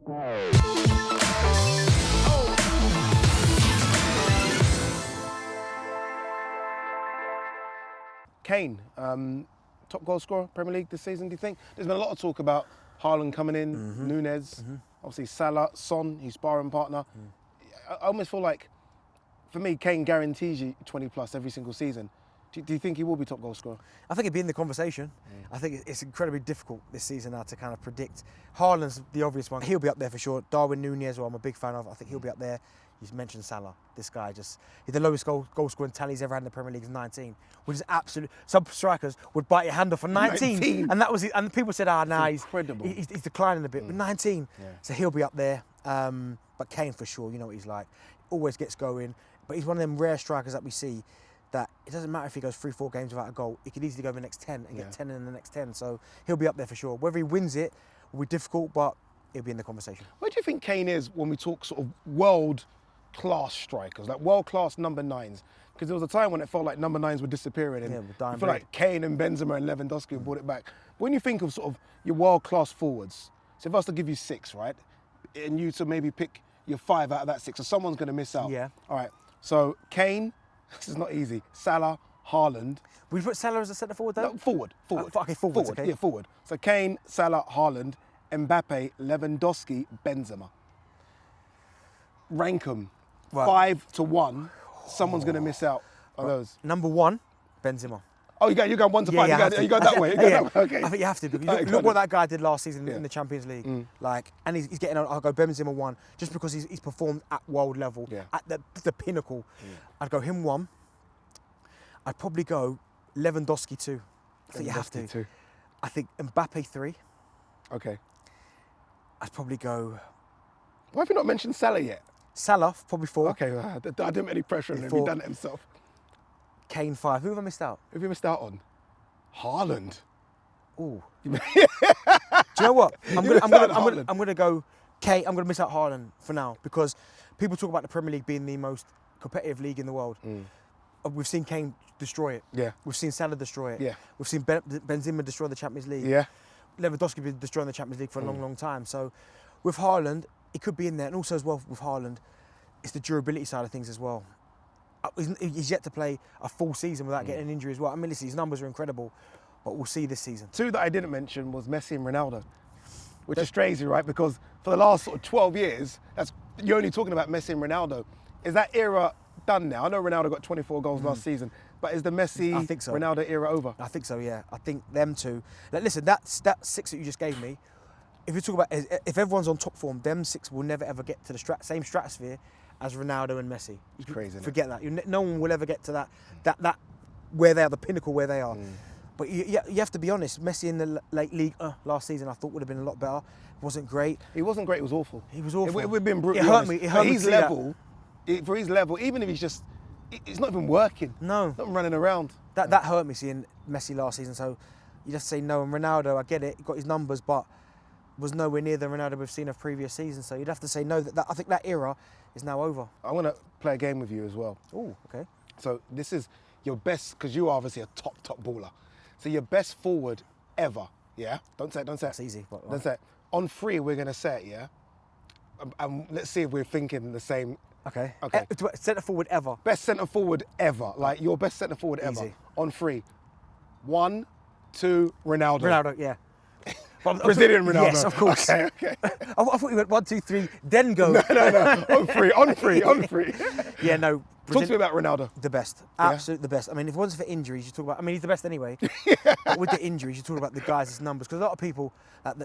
Kane, top goal scorer, Premier League this season, do you think? There's been a lot of talk about Haaland coming in, Nunez, obviously Salah, Son, his sparring partner. I almost feel like, for me, Kane guarantees you 20 plus every single season. Do you think he will be top goal scorer? I think he'd be in the conversation. I think it's incredibly difficult this season now to kind of predict. Haaland's the obvious one. He'll be up there for sure. Darwin Nunez, who I'm a big fan of, I think he'll be up there. You mentioned Salah. This guy he's the lowest goal scoring tally he's ever had in the Premier League is 19, which is absolute. Some strikers would bite your hand off for 19. And that was it. And people said, he's declining a bit, but 19. Yeah. So he'll be up there. But Kane for sure, you know what he's like. Always gets going. But he's one of them rare strikers that we see that it doesn't matter if he goes 3-4 games without a goal. He could easily go the next 10 and get 10 in the next 10. So he'll be up there for sure. Whether he wins it will be difficult, but he'll be in the conversation. Where do you think Kane is when we talk sort of world-class strikers, like world-class number 9s? Because there was a time when it felt like number 9s were disappearing, and I feel like Kane and Benzema and Lewandowski brought it back. When you think of sort of your world-class forwards, so if I was to give you 6, right, and you to maybe pick your 5 out of that 6, so someone's going to miss out. Yeah. All right. So Kane, this is not easy. Salah, Haaland. Would you put Salah as a centre forward though? No, forward. Okay, forward. Okay. Yeah, forward. So Kane, Salah, Haaland, Mbappe, Lewandowski, Benzema. Rank them. Right. 5 to 1. Someone's going to miss out on those. Number 1, Benzema. Oh, you got 1 to 5. You go that way. Okay. I think you have to, because look what that guy did last season in the Champions League. And he's getting on. I'll go Benzema 1, just because he's performed at world level, at the pinnacle. I'd go him 1. I'd probably go Lewandowski 2. I think you have to. 2. I think Mbappe 3. Okay. I'd probably go. Why have you not mentioned Salah yet? Salah probably 4. Okay, I didn't put any pressure on him. He's done it himself. Kane 5. Who have I missed out? Who have you missed out on? Haaland. Ooh. Do you know what? I'm gonna go Kane. I'm gonna miss out Haaland for now, because people talk about the Premier League being the most competitive league in the world. We've seen Kane destroy it. Yeah. We've seen Salah destroy it. Yeah. We've seen Benzema destroy the Champions League. Yeah. Lewandowski been destroying the Champions League for a long, long time. So with Haaland, he could be in there, and also as well with Haaland, it's the durability side of things as well. He's yet to play a full season without getting an injury as well. I mean, listen, his numbers are incredible, but we'll see this season. 2 that I didn't mention was Messi and Ronaldo, which is crazy, right? Because for the last sort of 12 years, you're only talking about Messi and Ronaldo. Is that era done now? I know Ronaldo got 24 goals last season, but is the Messi, Ronaldo era over? I think so, yeah. I think them two. Like, listen, that 6 that you just gave me, if you talk about, if everyone's on top form, them 6 will never ever get to the same stratosphere as Ronaldo and Messi. It's crazy. Forget that. No one will ever get to that where they are, the pinnacle where they are. But you have to be honest. Messi in the League last season, I thought would have been a lot better. Wasn't great. He wasn't great. It was awful. He was awful. We've been brutally It hurt honest. me. It hurt me. For his level, even if he's not even working. No. Not running around. That hurt me seeing Messi last season. So you just say no. And Ronaldo, I get it. He got his numbers, but was nowhere near the Ronaldo we've seen of previous seasons. So you'd have to say no. I think that era is now over. I want to play a game with you as well. Oh, okay. So this is your best, because you are obviously a top baller. So your best forward ever, yeah? Don't say it. That's easy. But, don't say it. On 3, we're going to say it, yeah? And let's see if we're thinking the same. Okay. Centre forward ever. Best centre forward ever. Like your best centre forward ever. Easy. On 3. 1, 2, Ronaldo. Ronaldo, yeah. Brazilian Ronaldo. Yes, of course. Okay. I thought you went 1, 2, 3, then go. No. On 3. Yeah, no. Talk to me about Ronaldo. The best. Absolutely the best. I mean, if it wasn't for injuries, you talk about, I mean, he's the best anyway. But with the injuries, you talk about the guys' numbers. Because a lot of people,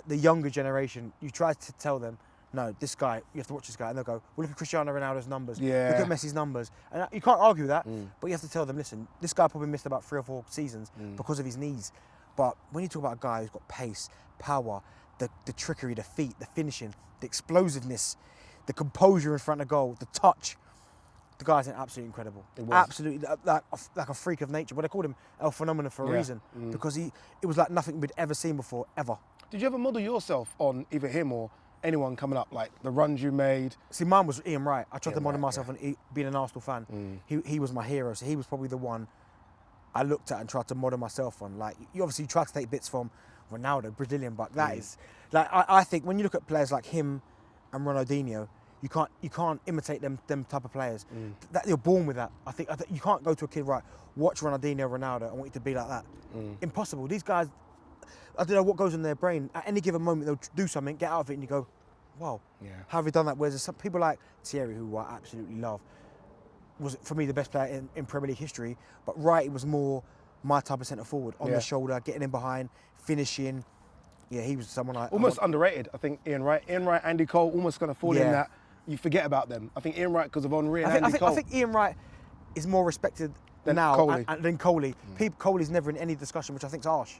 the younger generation, you try to tell them, no, this guy, you have to watch this guy. And they'll go, well, look at Cristiano Ronaldo's numbers. Yeah. Look at Messi's numbers. And you can't argue that. But you have to tell them, listen, this guy probably missed about 3 or 4 seasons because of his knees. But when you talk about a guy who's got pace, power, the trickery, the feet, the finishing, the explosiveness, the composure in front of goal, the touch, the guy's absolutely incredible. Absolutely, like a freak of nature. But they called him El Phenomenon for a reason, because it was like nothing we'd ever seen before, ever. Did you ever model yourself on either him or anyone coming up, like the runs you made? See, mine was Ian Wright. I tried to model myself on being an Arsenal fan. He was my hero, so he was probably the one I looked at and tried to model myself on. Like, you obviously try to take bits from Ronaldo, Brazilian, but that is, like, I think when you look at players like him and Ronaldinho, you can't imitate them type of players. That you're born with that. I think you can't go to a kid, right, watch Ronaldinho, Ronaldo, I want you to be like that. Impossible. These guys, I don't know what goes in their brain. At any given moment, they'll do something, get out of it, and you go, wow, how have you done that? Whereas there's some people like Thierry, who I absolutely love, was for me the best player in Premier League history. But Wright was more my type of centre forward, on the shoulder, getting in behind, finishing. Yeah, he was someone almost underrated. I think Ian Wright, Andy Cole, almost going to fall in that. You forget about them. I think Ian Wright because of Henry and Andy Cole. I think Ian Wright is more respected now Coley. than Coley. Coley's never in any discussion, which I think is harsh.